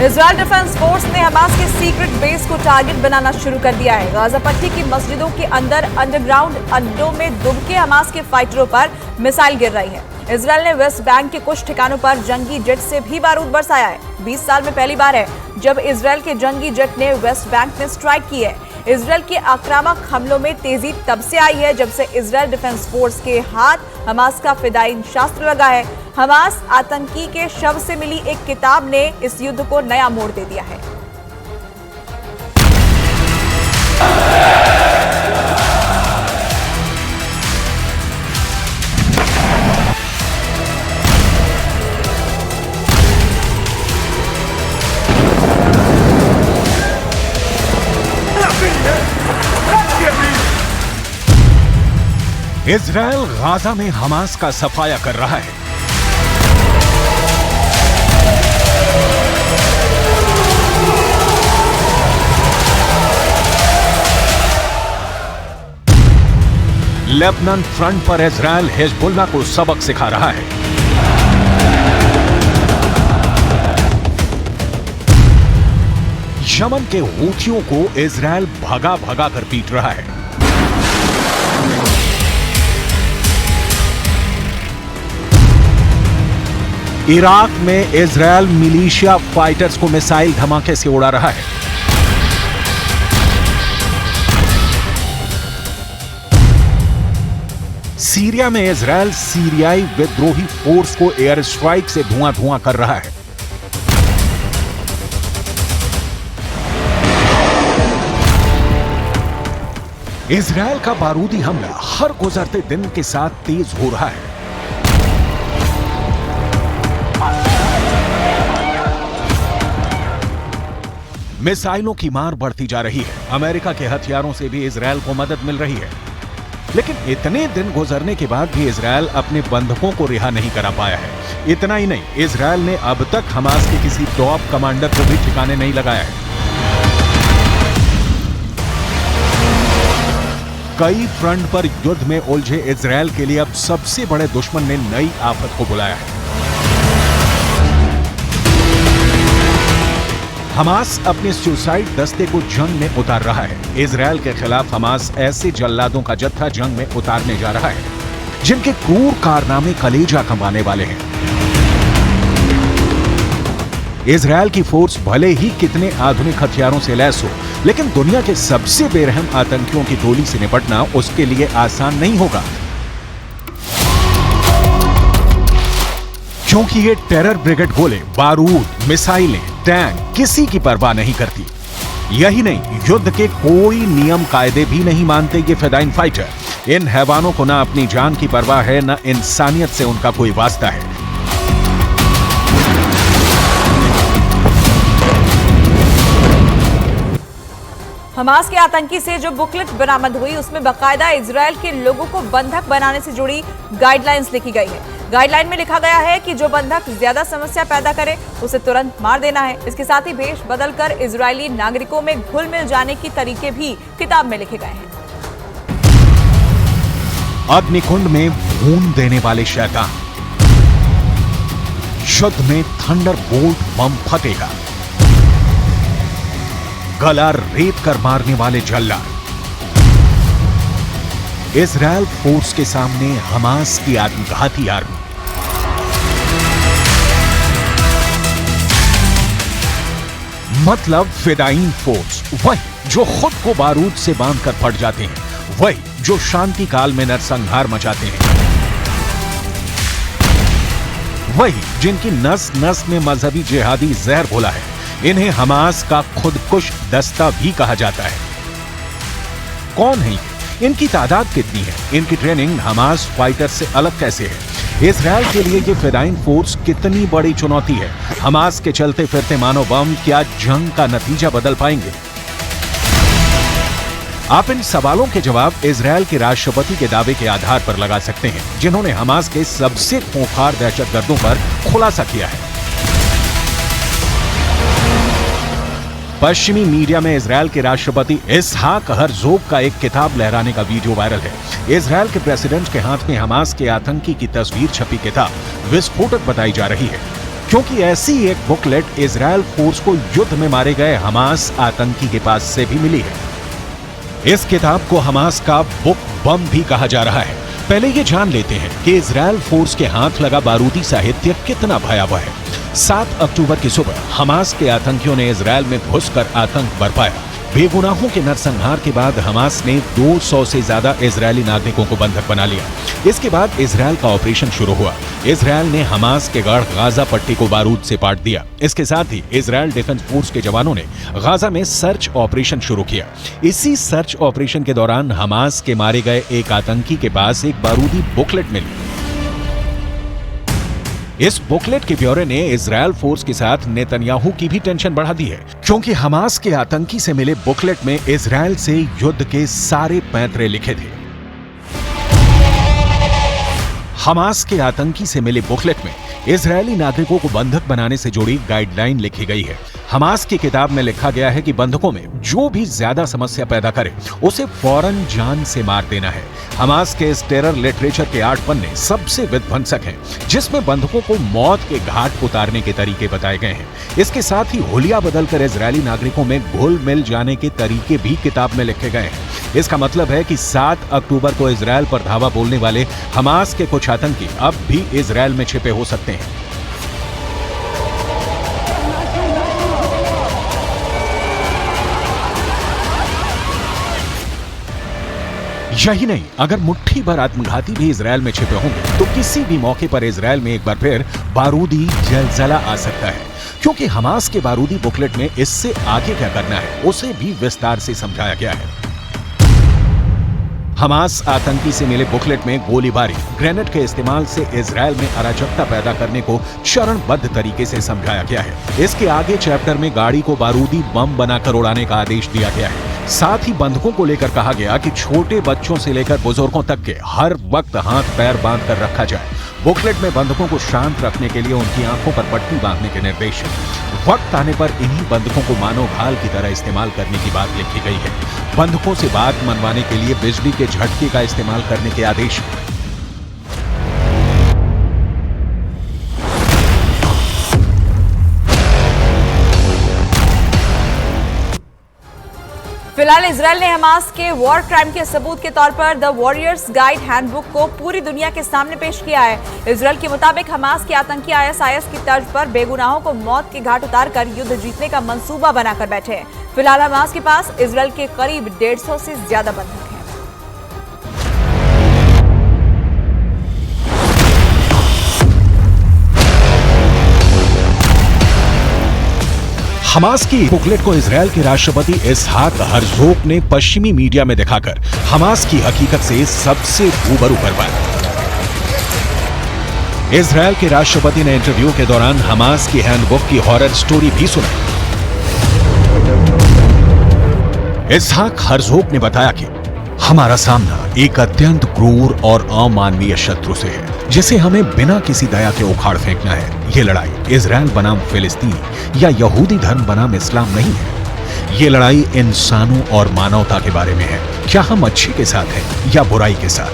Israel defence force ने Hamas के secret base को टारगेट बनाना शुरू कर दिया है। गाजा पट्टी की मस्जिदों के अंदर अंडरग्राउंड अड्डों में दुबके हमास के फाइटरों पर मिसाइल गिर रही है। इजरायल ने वेस्ट बैंक के कुछ ठिकानों पर जंगी जेट से भी बारूद बरसाया है। 20 साल में पहली बार है जब इजरायल के जंगी जेट ने वेस्ट बैंक में स्ट्राइक की है। इजरायल के आक्रामक हमलों में तेजी तब से आई है जब से इजरायल डिफेंस फोर्स के हाथ हमास का फिदायीन शास्त्र लगा है। हमास आतंकी के शव से मिली एक किताब ने इस युद्ध को नया मोड़ दे दिया है। इजरायल गाजा में हमास का सफाया कर रहा है। लेबनान फ्रंट पर इजरायल हिजबुल्लाह को सबक सिखा रहा है। यमन के हूथियों को इजरायल भगा भगा कर पीट रहा है। इराक में इजरायल मिलिशिया फाइटर्स को मिसाइल धमाके से उड़ा रहा है। सीरिया में इजरायल सीरियाई विद्रोही फोर्स को एयर स्ट्राइक से धुआं धुआं कर रहा है। इजरायल का बारूदी हमला हर गुजरते दिन के साथ तेज हो रहा है। मिसाइलों की मार बढ़ती जा रही है। अमेरिका के हथियारों से भी इजरायल को मदद मिल रही है, लेकिन इतने दिन गुजरने के बाद भी इजरायल अपने बंधकों को रिहा नहीं करा पाया है। इतना ही नहीं, इजरायल ने अब तक हमास के किसी टॉप कमांडर को भी ठिकाने नहीं लगाया है। कई फ्रंट पर युद्ध में उलझे इजरायल के लिए अब सबसे बड़े दुश्मन ने नई आफत को बुलाया है। हमास अपने सुसाइड दस्ते को जंग में उतार रहा है। इजरायल के खिलाफ हमास ऐसे जल्लादों का जत्था जंग में उतारने जा रहा है जिनके क्रूर कारनामे कलेजा कमाने वाले हैं। इजरायल की फोर्स भले ही कितने आधुनिक हथियारों से लैस हो, लेकिन दुनिया के सबसे बेरहम आतंकियों की टोली से निपटना उसके लिए आसान नहीं होगा, क्योंकि ये टेरर ब्रिगेड गोले, बारूद, मिसाइलें, टैंक किसी की परवाह नहीं करती। यही नहीं, युद्ध के कोई नियम कायदे भी नहीं मानते ये फिदायीन फाइटर। इन हैवानों को ना अपनी जान की परवाह है, ना इंसानियत से उनका कोई वास्ता है। हमास के आतंकी से जो बुकलेट बरामद हुई उसमें बाकायदा इजरायल के लोगों को बंधक बनाने से जुड़ी गाइडलाइंस लिखी गई है। गाइडलाइन में लिखा गया है कि जो बंधक ज्यादा समस्या पैदा करे उसे तुरंत मार देना है। इसके साथ ही भेष बदलकर इजरायली नागरिकों में घुल मिल जाने के तरीके भी किताब में लिखे गए हैं। अग्निकुंड में भून देने वाले शैतान, युद्ध में थंडरबोल्ट बम फटेगा, गला रेत कर मारने वाले जल्लाद। इजरायल फोर्स के सामने हमास की आत्मघाती आर्मी। मतलब फिदायीन फोर्स, वही जो खुद को बारूद से बांधकर फट जाते हैं, वही जो शांति काल में नरसंहार मचाते हैं, वही जिनकी नस नस में मजहबी जिहादी जहर घोला है। इन्हें हमास का खुदकुश दस्ता भी कहा जाता है। कौन है ये? इनकी तादाद कितनी है? इनकी ट्रेनिंग हमास फाइटर से अलग कैसे है? इजरायल के लिए ये फिदायीन फोर्स कितनी बड़ी चुनौती है? हमास के चलते फिरते मानव बम क्या जंग का नतीजा बदल पाएंगे? आप इन सवालों के जवाब इजरायल के राष्ट्रपति के दावे के आधार पर लगा सकते हैं, जिन्होंने हमास के सबसे खूंखार दहशतगर्दों पर खुलासा किया है। पश्चिमी मीडिया में इजरायल के राष्ट्रपति इसहाक हर्जोग का एक किताब लहराने का वीडियो वायरल है। इजरायल के प्रेसिडेंट के हाथ में हमास के आतंकी की तस्वीर छपी किताब विस्फोटक बताई जा रही है, क्योंकि ऐसी एक बुकलेट इजरायल फोर्स को युद्ध में मारे गए हमास आतंकी के पास से भी मिली है। इस किताब को हमास का बुक बम भी कहा जा रहा है। पहले ये जान लेते हैं कि इजरायल फोर्स के हाथ लगा बारूदी साहित्य कितना भयावह है। 7 अक्टूबर की सुबह हमास के आतंकियों ने इजरायल में घुसकर आतंक बरपाया। बेगुनाहों के नरसंहार के बाद हमास ने 200 से ज्यादा इजरायली नागरिकों को बंधक बना लिया। इसके बाद इजरायल का ऑपरेशन शुरू हुआ। इजरायल ने हमास के गढ़ गाजा पट्टी को बारूद से पाट दिया। इसके साथ ही इजरायल डिफेंस फोर्स के जवानों ने गाजा में सर्च ऑपरेशन शुरू किया। इसी सर्च ऑपरेशन के दौरान हमास के मारे गए एक आतंकी के पास एक बारूदी बुकलेट मिली। इस बुकलेट के ब्यौरे ने इजरायल फोर्स के साथ नेतन्याहू की भी टेंशन बढ़ा दी है, क्योंकि हमास के आतंकी से मिले बुकलेट में इजरायल से युद्ध के सारे पैंतरे लिखे थे। हमास के आतंकी से मिले बुकलेट में इजरायली नागरिकों को बंधक बनाने से जुड़ी गाइडलाइन लिखी गई है। हमास की किताब में लिखा गया है कि बंधकों में जो भी ज्यादा समस्या पैदा करे उसे फौरन जान से मार देना है। हमास के इस टेरर लिटरेचर के 8 पन्ने सबसे विध्वंसक हैं, जिसमें बंधकों को मौत के घाट उतारने के तरीके बताए गए हैं। इसके साथ ही हुलिया बदलकर इजरायली नागरिकों में घुल मिल जाने के तरीके भी किताब में लिखे गए हैं। इसका मतलब है कि 7 अक्टूबर को इजरायल पर धावा बोलने वाले हमास के कुछ आतंकी अब भी इजरायल में छिपे हो सकते हैं। यही नहीं, अगर मुट्ठी भर आत्मघाती भी इजरायल में छिपे होंगे तो किसी भी मौके पर इजरायल में एक बार फिर बारूदी जलजला आ सकता है, क्योंकि हमास के बारूदी बुकलेट में इससे आगे क्या करना है उसे भी विस्तार से समझाया गया है। हमास आतंकी से मिले बुकलेट में गोलीबारी, ग्रेनेड के इस्तेमाल से इजरायल में अराजकता पैदा करने को चरणबद्ध तरीके से समझाया गया है। इसके आगे चैप्टर में गाड़ी को बारूदी बम बनाकर उड़ाने का आदेश दिया गया है। साथ ही बंधकों को लेकर कहा गया कि छोटे बच्चों से लेकर बुजुर्गों तक के हर वक्त हाथ पैर बांध कर रखा जाए। बुकलेट में बंधकों को शांत रखने के लिए उनकी आंखों पर पट्टी बांधने के निर्देश हैं। वक्त आने पर इन्हीं बंधकों को मानव घाल की तरह इस्तेमाल करने की बात लिखी गई है। बंधकों से बात मनवाने के लिए बिजली के झटके का इस्तेमाल करने के आदेश हैं। फिलहाल इजरायल ने हमास के वॉर क्राइम के सबूत के तौर पर द वॉरियर्स गाइड हैंडबुक को पूरी दुनिया के सामने पेश किया है। इजरायल के मुताबिक हमास के आतंकी आईएसआईएस की तर्ज पर बेगुनाहों को मौत के घाट उतारकर युद्ध जीतने का मंसूबा बनाकर बैठे हैं। फिलहाल हमास के पास इजरायल के करीब 150 से ज्यादा बंधक हैं। हमास की बुकलेट को इजरायल के राष्ट्रपति इसहाक हर्जोग ने पश्चिमी मीडिया में दिखाकर हमास की हकीकत से सबसे रूबरू करवाया। इजरायल के राष्ट्रपति ने इंटरव्यू के दौरान हमास की हैंडबुक की हॉरर स्टोरी भी सुनाई। इसहाक हर्जोग ने बताया कि हमारा सामना एक अत्यंत क्रूर और अमानवीय शत्रु से है, जिसे हमें बिना किसी दया के उखाड़ फेंकना है। ये लड़ाई इजरायल बनाम फिलिस्तीन या यहूदी धर्म बनाम इस्लाम नहीं है। ये लड़ाई इंसानों और मानवता के बारे में है। क्या हम अच्छे के साथ हैं या बुराई के साथ?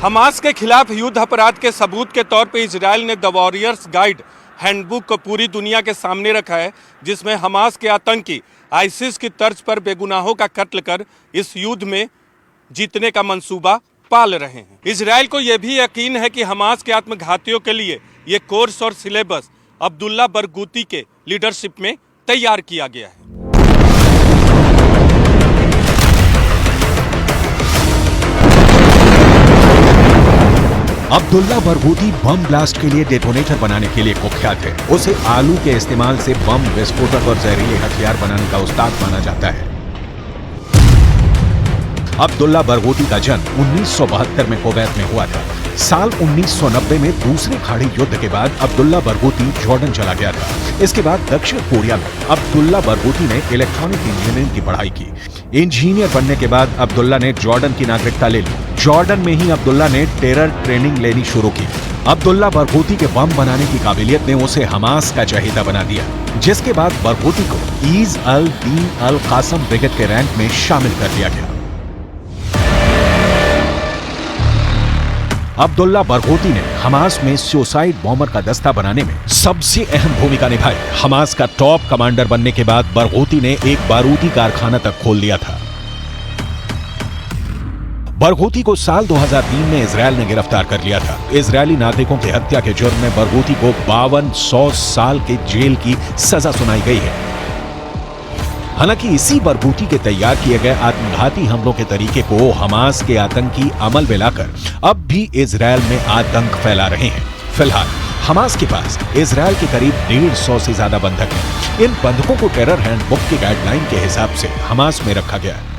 हमास के खिलाफ युद्ध अपराध के सबूत के तौर पे इजरायल ने द वॉरियर्स गाइड हैंडबुक को पूरी दुनिया के सामने रखा है, जिसमें हमास के आतंकी आईसिस की तर्ज पर बेगुनाहों का कत्ल कर इस युद्ध में जीतने का मंसूबा पाल रहे हैं। इजरायल को यह भी यकीन है कि हमास के आत्मघातियों के लिए ये कोर्स और सिलेबस अब्दुल्ला बरगूती के लीडरशिप में तैयार किया गया है। अब्दुल्ला बरगूती बम ब्लास्ट के लिए डेटोनेटर बनाने के लिए कुख्यात है। उसे आलू के इस्तेमाल से बम विस्फोटक और जहरीले हथियार बनाने का उस्ताद माना जाता है। अब्दुल्ला बरगूती का जन्म 1972 में कुवैत में हुआ था। साल 1990 में दूसरे खाड़ी युद्ध के बाद अब्दुल्ला बरगूती जॉर्डन चला गया था। इसके बाद दक्षिण कोरिया में अब्दुल्ला बरगूती ने इलेक्ट्रॉनिक इंजीनियरिंग की पढ़ाई की। इंजीनियर बनने के बाद अब्दुल्ला ने जॉर्डन की नागरिकता ले ली। जॉर्डन में ही अब्दुल्ला ने टेरर ट्रेनिंग लेनी शुरू की। अब्दुल्ला बरगूती के बम बनाने की काबिलियत ने उसे हमास का चहेता बना दिया, जिसके बाद बरगूती को ईज अल दीन अल कासम ब्रिगेड के रैंक में शामिल कर दिया गया। अब्दुल्ला बरगोती ने हमास में सुसाइड बॉम्बर का दस्ता बनाने में सबसे अहम भूमिका निभाई। हमास का टॉप कमांडर बनने के बाद बरगोती ने एक बारूदी कारखाना तक खोल लिया था। बरगोती को साल 2003 में इजरायल ने गिरफ्तार कर लिया था। इजरायली नागरिकों की हत्या के जुर्म में बरगोती को 5200 साल के जेल की सजा सुनाई गई है। हालांकि इसी बरगोती के तैयार किए गए आत्मघाती हमलों के तरीके को हमास के आतंकी अमल में लाकर अब भी इजरायल में आतंक फैला रहे हैं। फिलहाल हमास के पास इजरायल के करीब 150 से ज्यादा बंधक हैं। इन बंधकों को टेरर हैंडबुक की गाइडलाइन के हिसाब से हमास में रखा गया है।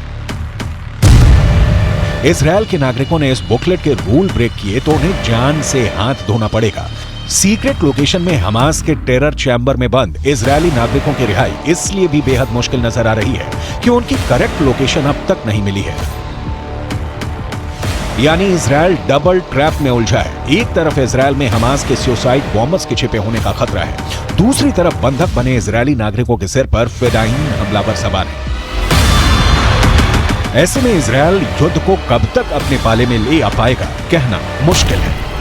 इजरायल के नागरिकों ने इस बुकलेट के रूल ब्रेक किए तो उन्हें जान से हाथ धोना पड़ेगा। सीक्रेट लोकेशन में हमास के टेरर चैम्बर में बंद इजरायली नागरिकों की रिहाई इसलिए भी बेहद मुश्किल नजर आ रही है कि उनकी करेक्ट लोकेशन अब तक नहीं मिली है। यानी इजरायल डबल ट्रैप में उलझा है। एक तरफ इजरायल में हमास के सुसाइड बॉम्बर्स के छिपे होने का खतरा है, दूसरी तरफ बंधक बने इजरायली नागरिकों के सिर पर फिदायीन हमलावर सवार है। ऐसे में इजरायल युद्ध को कब तक अपने पाले में ले आ पाएगा कहना मुश्किल है।